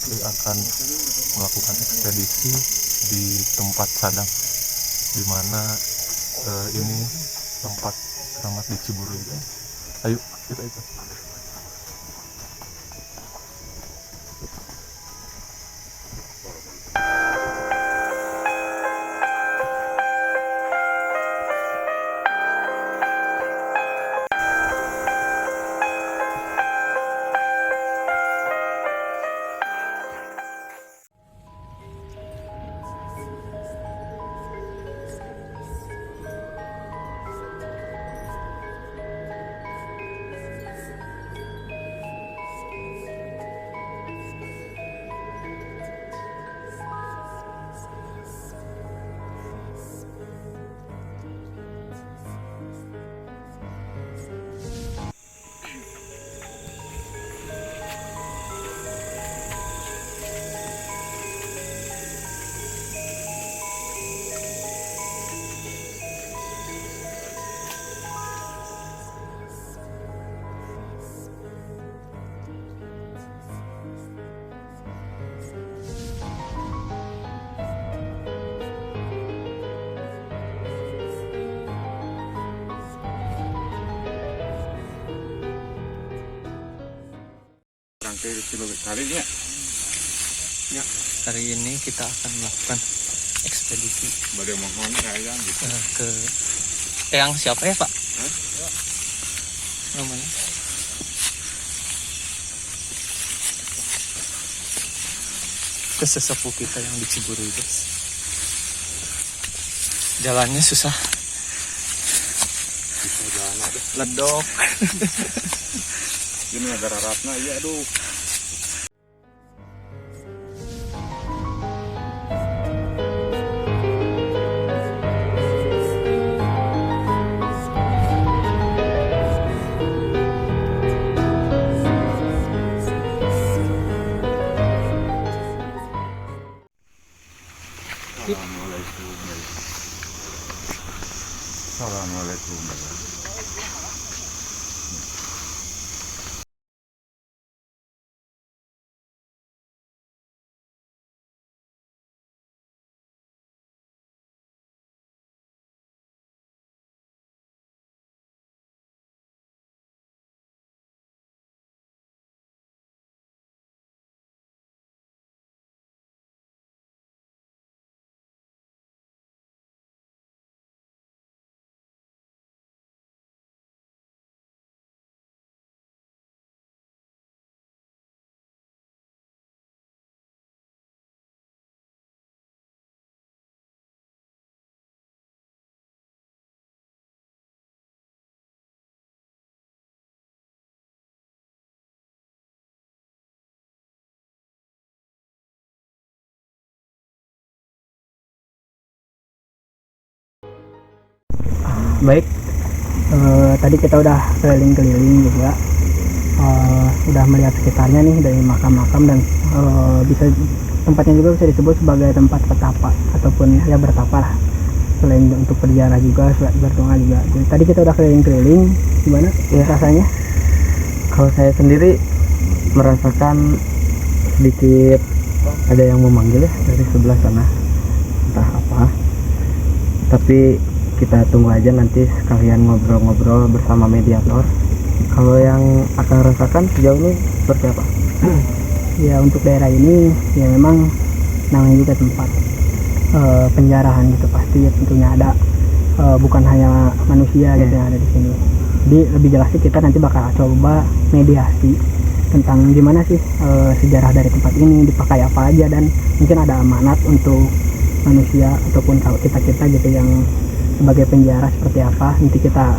akan melakukan ekspedisi di tempat Sadang, di mana ini tempat keramat di Ciburu itu. Ayo kita ikut. Hari ini kita akan melakukan ekspedisi ke yang siapa ya Pak? Namanya? Ke sesepuh kita yang di Ciburu guys. Jalannya susah. Ledok. Ini negara Ratna, iya aduh. Assalamualaikum. Baik, tadi kita udah keliling-keliling juga, udah melihat sekitarnya nih dari makam-makam dan bisa tempatnya juga bisa disebut sebagai tempat petapa ataupun ya bertapa lah. Selain untuk berziarah juga, berdoa juga. Jadi, tadi kita udah keliling-keliling, gimana ya rasanya? Kalau saya sendiri merasakan sedikit ada yang memanggil ya dari sebelah sana, entah apa. Tapi kita tunggu aja nanti sekalian ngobrol-ngobrol bersama mediator. Kalau yang akan rasakan sejauh ini seperti apa? Ya untuk daerah ini ya memang namanya juga tempat penjarahan gitu, pasti ya tentunya ada bukan hanya manusia gitu yang ada di sini. Jadi lebih jelasnya kita nanti bakal coba mediasi tentang gimana sih sejarah dari tempat ini, dipakai apa aja, dan mungkin ada amanat untuk manusia ataupun kalau kita gitu yang sebagai penjara seperti apa, nanti kita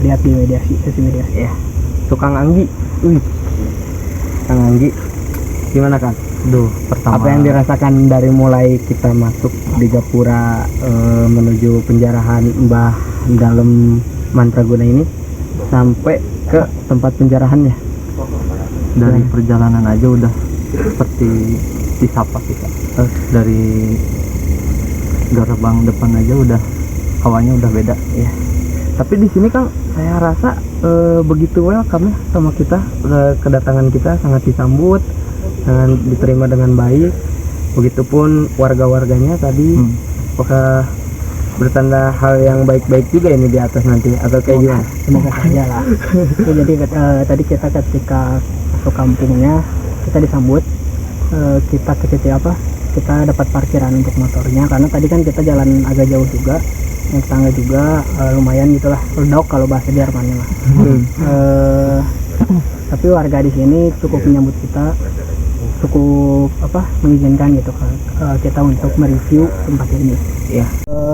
lihat di sesi mediasi ya. Tukang Anggi, Kang Anggi, gimana kan? Pertama, apa yang dirasakan dari mulai kita masuk di Gapura menuju penjarahan Mbah Dalem Mantraguna ini sampai ke tempat penjarahannya? Dari perjalanan aja udah seperti disapa kita. Dari gerbang depan aja udah hawanya udah beda ya. Tapi di sini Kang, saya rasa begitu welcome ya sama kita. Kedatangan kita sangat disambut, diterima dengan baik. Begitupun warga-warganya tadi, apakah bertanda hal yang baik-baik juga ini di atas nanti atau kayak gimana? Semoga saja lah. Ya, jadi tadi kita ketika masuk kampungnya kita disambut, kita ke titik apa? Kita dapat parkiran untuk motornya karena tadi kan kita jalan agak jauh juga, naik tangga juga, lumayan gitulah, ledok kalau bahasa Jermannya mah. Tapi warga di sini cukup menyambut kita, cukup mengizinkan gitu kan kita untuk mereview tempat ini. Ya.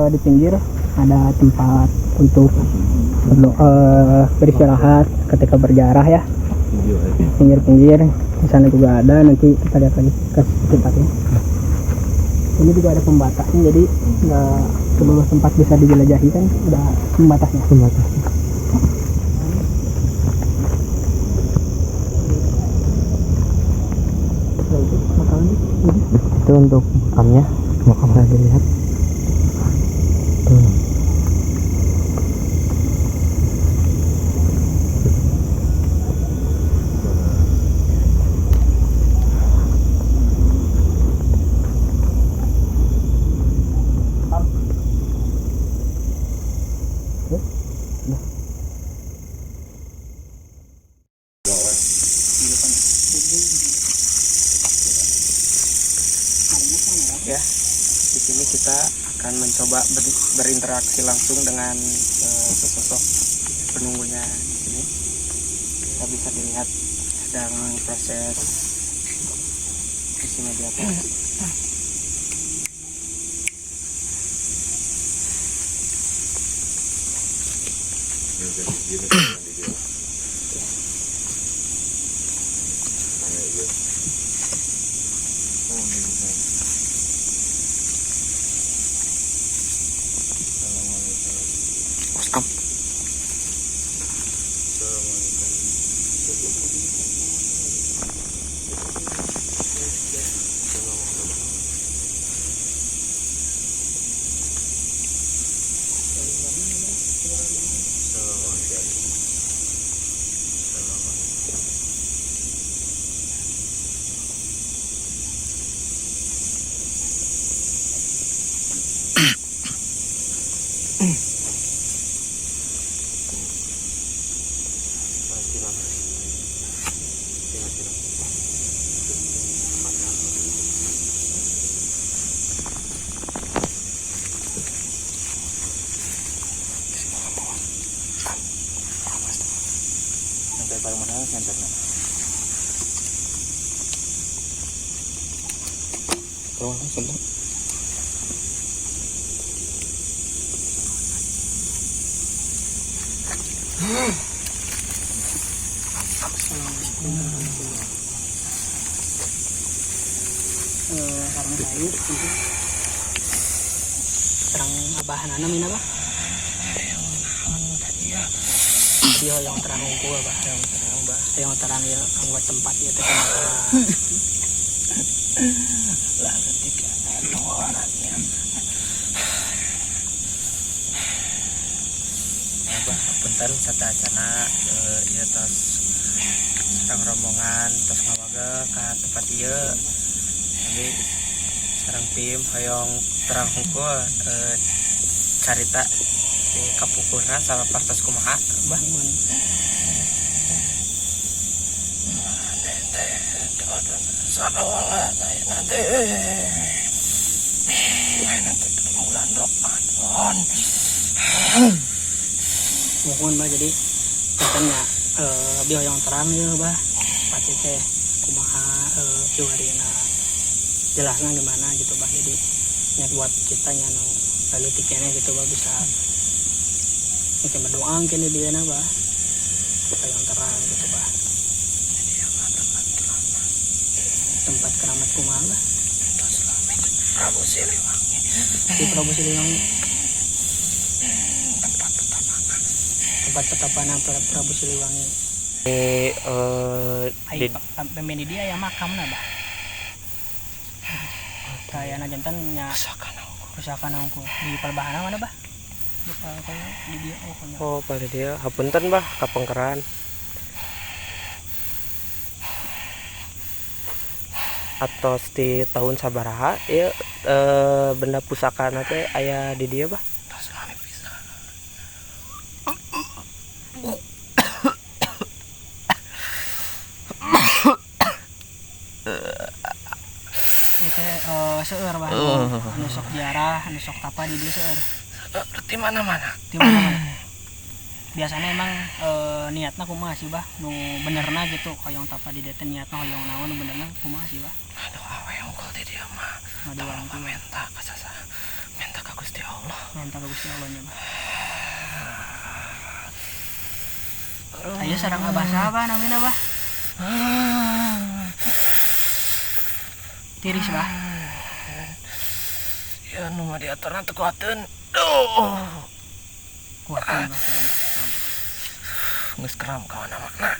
Di pinggir ada tempat untuk beristirahat ketika berjarah ya. Pinggir-pinggir di sana juga ada, nanti kita lihat lagi ke sekitarnya. Ini juga ada pembatasnya, jadi nggak seluruh tempat bisa dijelajahi kan, udah pembatasnya. Itu untuk makamnya, makamnya dilihat. Ya, di sini kita akan mencoba berinteraksi langsung dengan sesosok penunggunya di sini. Kita bisa dilihat sedang proses isi media atas. Sarang kayu sarang abahanana mina ba? Dia yang terang ko ba? Yang terang ya ang tempat ya teh lah ketika orangnya bah punten satacana ieu tos sareng rombongan tos ngawaga ka tempat ieu. Jadi sareng tim hoyong terang hungkul carita di kapukurna sama partos kumaha bah nanti bulan Ramadan mohon bah jadi katanya dia yang terang ya bah pasti teh kumaha kiwarina jelasnya gimana gitu bah, jadi niat buat kita yang lalu tiketnya gitu bah bisa mungkin berdoa kini dia nah bah kita yang terang gitu bah tempat keramat kumaha bah Prabu Siliwangi di Prabu Siliwangi tempat petapanan Prabu Siliwangi sampai di dia yang makam nah bah kayak na jantan nya pusaka nangku di perbahana mana bah di dia pada dia hapunten bah kapengkeran atau di tahun sabaraha ya benda pusaka teh aya di dia bah. Itu seueur bah anu sok jarah anu sok tapa di dieu seueur Di mana-mana. di mana-mana. Biasanya emang niatna kumaha sih bah nu benerna gitu hoyong tapa di dieu teh niatna hoyong naon nu benerna kumaha sih bah. Aduh awe unggul di dia mah. Aduh orang tua Minta ka Gusti Allah. minta ke Gusti Allah nya bah. Ayo sareng abah saha namina bah. Tiris bah. Ya nu mah diaturna teu kuateun. Duh. Kuatan bah. Geus keram ka mana-mana.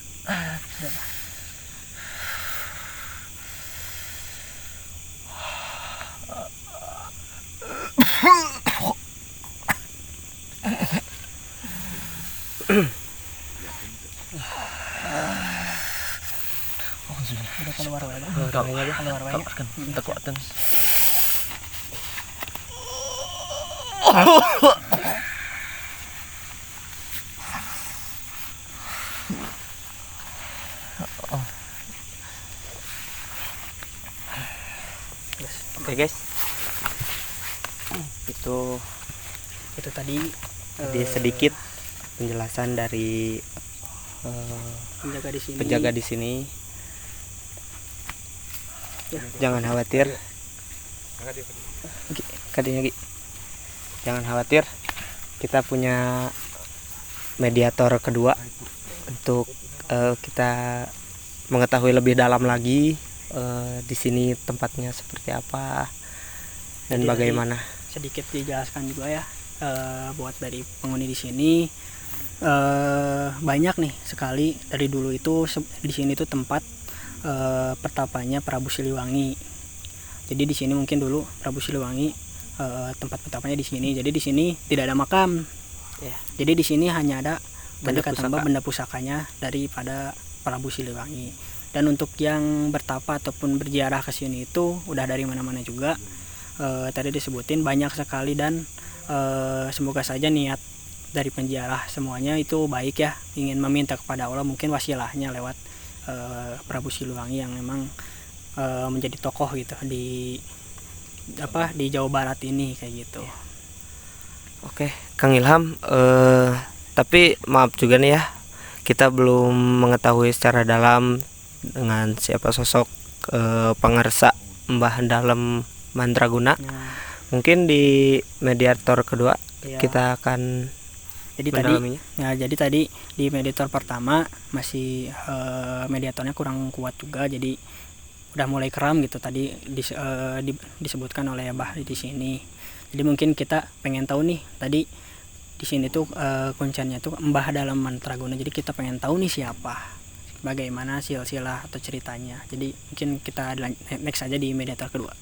Udah keluar wae bah. Keluar wae. Teu kuateun. Oke guys, Itu tadi sedikit penjelasan dari penjaga di sini. penjaga di sini. Jangan khawatir. Kadinya Gi. Jangan khawatir. Kita punya mediator kedua untuk kita mengetahui lebih dalam lagi di sini tempatnya seperti apa dan Jadi bagaimana. Sedikit dijelaskan juga ya buat dari penghuni di sini banyak nih sekali dari dulu itu di sini tuh tempat pertapanya Prabu Siliwangi. Jadi di sini mungkin dulu Prabu Siliwangi tempat pertapanya di sini. Jadi di sini tidak ada makam. Ya. Jadi di sini hanya ada Benda tadi kata Mbak pusaka. benda pusakanya daripada Prabu Siliwangi. Dan untuk yang bertapa ataupun berziarah ke sini itu udah dari mana-mana juga. Tadi disebutin banyak sekali dan semoga saja niat dari penziarah semuanya itu baik ya, ingin meminta kepada Allah mungkin wasilahnya lewat Prabu Siliwangi yang memang menjadi tokoh gitu di Jawa Barat ini kayak gitu. Oke, Kang Ilham, tapi maaf juga nih ya, kita belum mengetahui secara dalam dengan siapa sosok pangarsa Mbah Dalem Mandraguna. Nah, Mungkin di mediator kedua ya, kita akan jadi mendalaminya. jadi tadi di mediator pertama masih mediatornya kurang kuat juga, jadi udah mulai keram gitu tadi disebutkan oleh Abah di sini. Jadi mungkin kita pengen tahu nih tadi di sini tuh kuncinya tuh Mbah Dalem Mandraguna. Jadi kita pengen tahu nih siapa, bagaimana silsilah atau ceritanya. Jadi mungkin kita next aja di mediator kedua.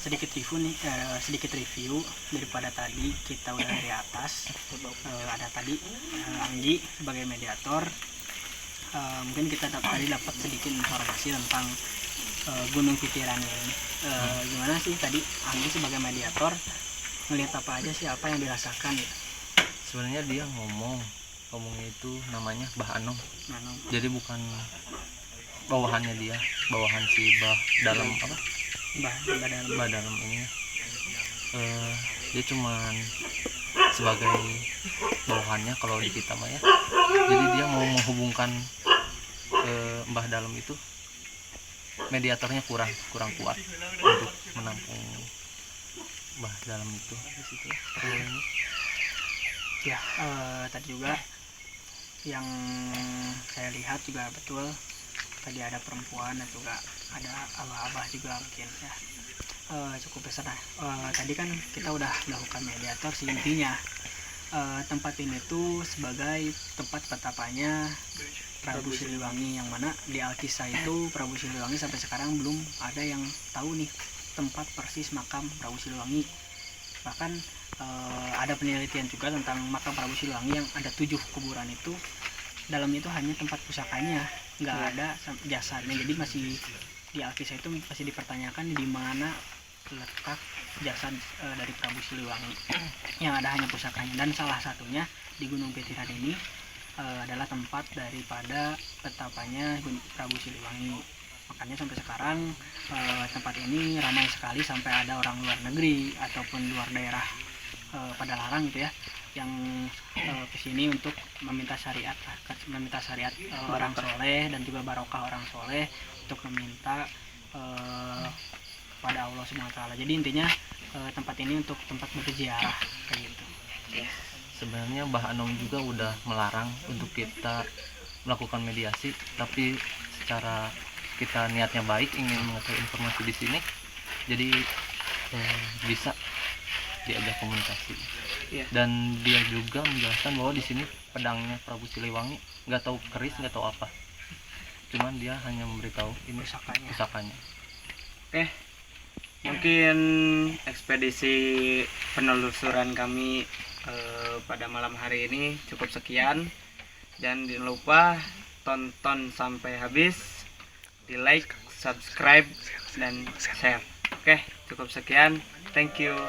sedikit review daripada tadi kita udah dari atas. Ada tadi Anggi sebagai mediator. Mungkin kita tadi dapat sedikit informasi tentang Gunung Pitiran ini. Gimana sih tadi Anggi sebagai mediator ngelihat apa aja sih, apa yang dirasakan gitu? Sebenarnya dia ngomongnya itu namanya Bah Anom. Jadi bukan bawahannya dia, bawahan si Bah dalam apa? Bah dalam ini. Dia cuman sebagai bawahannya kalau di kita mah ya. Jadi dia mau menghubungkan Mbah dalam itu, mediatornya kurang kuat untuk menampung Mbah dalam itu di situ. Ya, tadi juga yang saya lihat juga betul, tadi ada perempuan dan juga ada abah-abah juga mungkin ya. Cukup besar. Tadi kan kita udah melakukan mediator sih, intinya tempat ini tuh sebagai tempat petapanya Prabu Siliwangi, yang mana di Alkisah itu Prabu Siliwangi sampai sekarang belum ada yang tahu nih tempat persis makam Prabu Siliwangi. Bahkan ada penelitian juga tentang makam Prabu Siliwangi yang ada 7 kuburan itu, dalamnya itu hanya tempat pusakanya, nggak ada jasadnya. Jadi masih di Alkisah itu masih dipertanyakan di mana letak jasad dari Prabu Siliwangi, yang ada hanya pusakanya. Dan salah satunya di Gunung Pitiran ini adalah tempat daripada petapanya Prabu Siliwangi. Makanya sampai sekarang tempat ini ramai sekali, sampai ada orang luar negeri ataupun luar daerah pada larang gitu ya, yang kesini untuk meminta syariat orang soleh dan juga barokah orang soleh, untuk meminta pada Allah SWT. Jadi intinya tempat ini untuk tempat berziarah kayak gitu. Sebenarnya Mbah Anom juga udah melarang untuk kita melakukan mediasi, tapi secara kita niatnya baik, ingin mengetahui informasi di sini, jadi bisa diajak komunikasi. Dan dia juga menjelaskan bahwa di sini pedangnya Prabu Siliwangi nggak tahu keris, nggak tahu apa, cuman dia hanya memberitahu ini pusakanya. Oke, mungkin ekspedisi penelusuran kami pada malam hari ini cukup sekian. Jangan lupa tonton sampai habis, di like, subscribe, dan share. Oke, cukup sekian. Thank you.